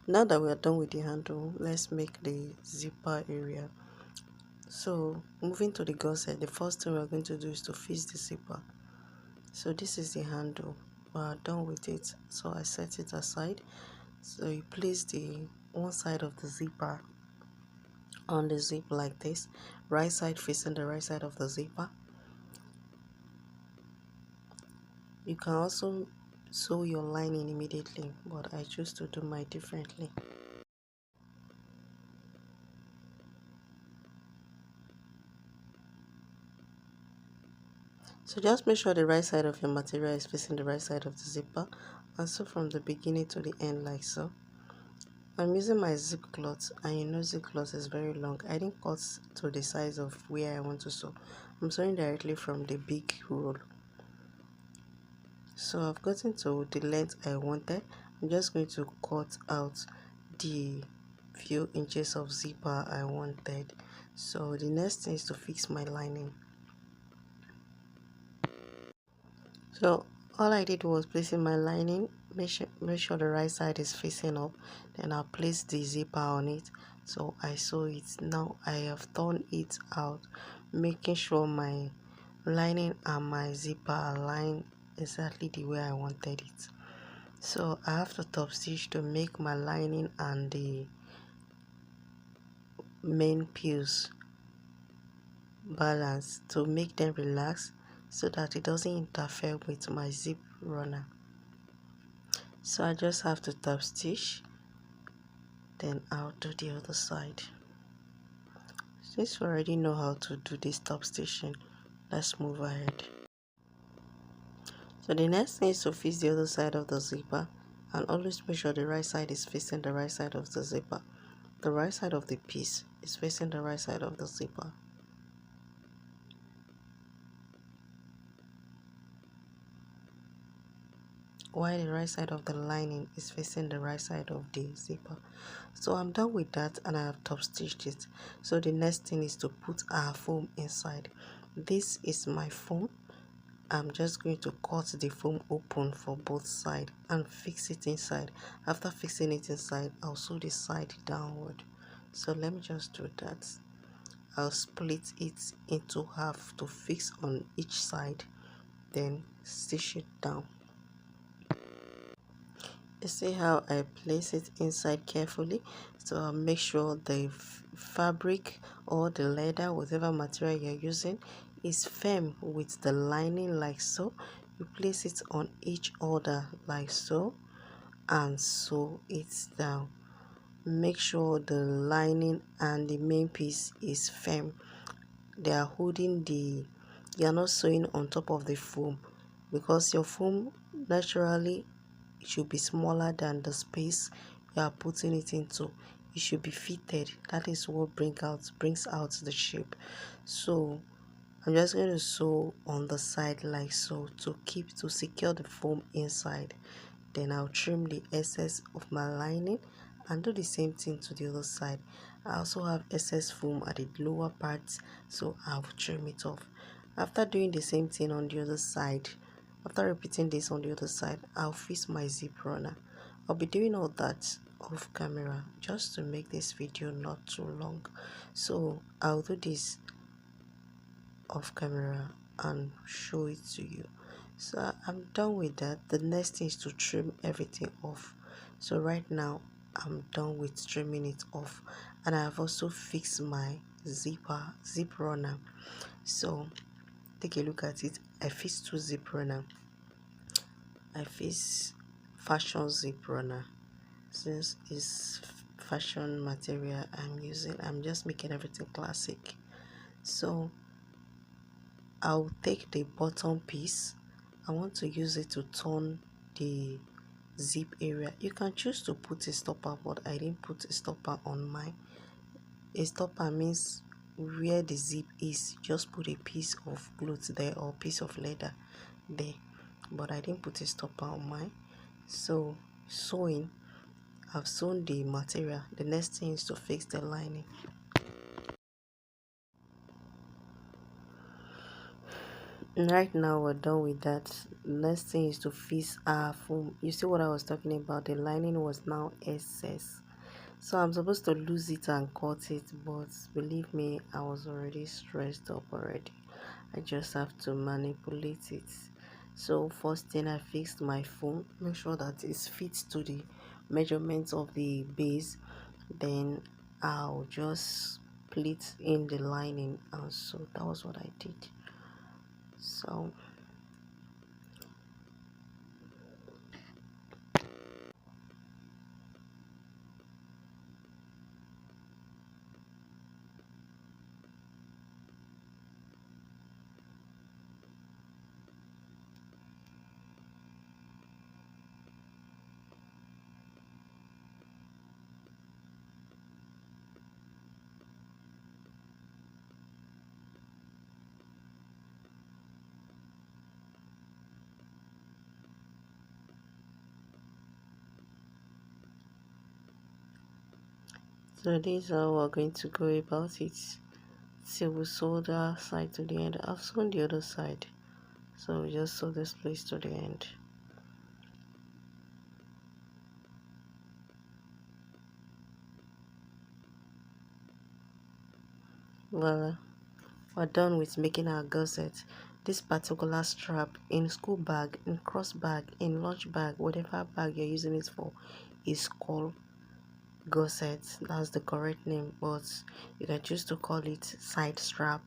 Now that we are done with the handle, let's make the zipper area. So moving to the gusset, the first thing we're going to do is to fix the zipper. So this is the handle. We're done with it, so I set it aside. So you place the one side of the zipper on the zip like this, right side facing the right side of the zipper. You can also sew your lining immediately, but I choose to do mine differently. So just make sure the right side of your material is facing the right side of the zipper, and sew from the beginning to the end like so. I'm using my zip cloth, and you know zip cloth is very long. I didn't cut to the size of where I want to sew. I'm sewing directly from the big roll. So I've gotten to the length I wanted. I'm just going to cut out the few inches of zipper I wanted. So the next thing is to fix my lining. So all I did was placing my lining, make sure the right side is facing up, then I'll place the zipper on it. So I sew it. Now I have torn it out, making sure my lining and my zipper align exactly the way I wanted it. So I have to top stitch to make my lining and the main piece balance, to make them relax so that it doesn't interfere with my zip runner. So I just have to top stitch, then I'll do the other side. Since we already know how to do this top stitching, let's move ahead. So the next thing is to fix the other side of the zipper, and always make sure the right side is facing the right side of the zipper. The right side of the piece is facing the right side of the zipper. While the right side of the lining is facing the right side of the zipper. So I'm done with that, and I have top stitched it. So the next thing is to put our foam inside. This is my foam. I'm just going to cut the foam open for both sides and fix it inside. After fixing it inside, I'll sew the side downward. So let me just do that. I'll split it into half to fix on each side, then stitch it down. You see how I place it inside carefully? So I'll make sure the fabric or the leather, whatever material you're using, is firm with the lining like so. You place it on each other like so and sew it down. Make sure the lining and the main piece is firm. They are holding the, you are not sewing on top of the foam, because your foam naturally should be smaller than the space you are putting it into. It should be fitted. That is what brings out the shape. So I'm just going to sew on the side like so to secure the foam inside. Then I'll trim the excess of my lining and do the same thing to the other side. I also have excess foam at the lower parts, so I'll trim it off. After doing the same thing on the other side, after repeating this on the other side, I'll fix my zip runner. I'll be doing all that off camera just to make this video not too long. So I'll do this off camera and show it to you. So I'm done with that. The next thing is to trim everything off. So right now I'm done with trimming it off, and I have also fixed my zip runner. So take a look at it. I fixed two zip runner. I fixed fashion zip runner. Since it's fashion material I'm just making everything classic. So I'll take the bottom piece. I want to use it to turn the zip area. You can choose to put a stopper, but I didn't put a stopper on mine. A stopper means where the zip is, just put a piece of cloth there or piece of leather there, but I didn't put a stopper on mine. So sewing, I've sewn the material. The next thing is to fix the lining. Right now we're done with that. Next thing is to fix our foam. You see what I was talking about? The lining was now excess. So I'm supposed to lose it and cut it, but believe me, I was already stressed up already. I just have to manipulate it. So first thing, I fixed my foam. Make sure that it fits to the measurements of the base. Then I'll just pleat in the lining, and so that was what I did. So So this is how we're going to go about it. So we sew that side to the end. I've sewn the other side. So we just sew this place to the end. Voila. We're done with making our gusset. This particular strap in school bag, in cross bag, in lunch bag, whatever bag you're using it for, is called gusset. That's the correct name, but you can choose to call it side strap.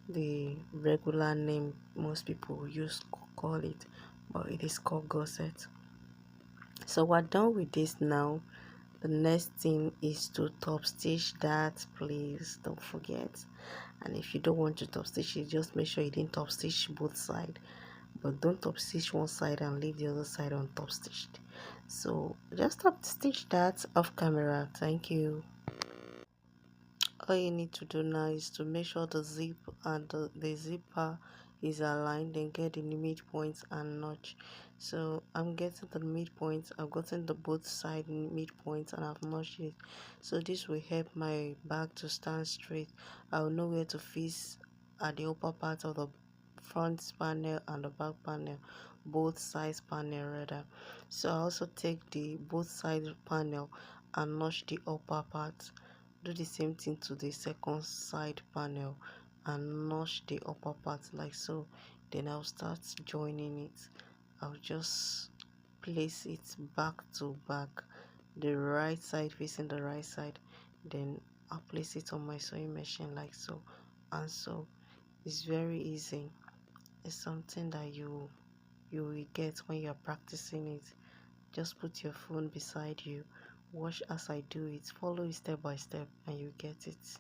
The regular name most people use call it, but it is called gusset. So we're done with this now. The next thing is to top stitch that, please don't forget. And if you don't want to top stitch it, just make sure you didn't top stitch both sides, but don't top stitch one side and leave the other side on top stitched. So just top stitch that off camera. Thank you. All you need to do now is to make sure the zip and the zipper is aligned, then get the midpoints and notch. So I'm getting the midpoints, I've gotten the both side midpoints, and I've notched it. So this will help my bag to stand straight. I'll know where to fix at the upper part of the front panel and the back panel, both sides panel rather. So I also take the both side panel and notch the upper part. Do the same thing to the second side panel and notch the upper part like so. Then I'll start joining it. I'll just place it back to back, the right side facing the right side. Then I'll place it on my sewing machine like so. And so it's very easy. It's something that you will get when you're practicing it. Just put your phone beside you, watch as I do it, follow it step by step, and you get it.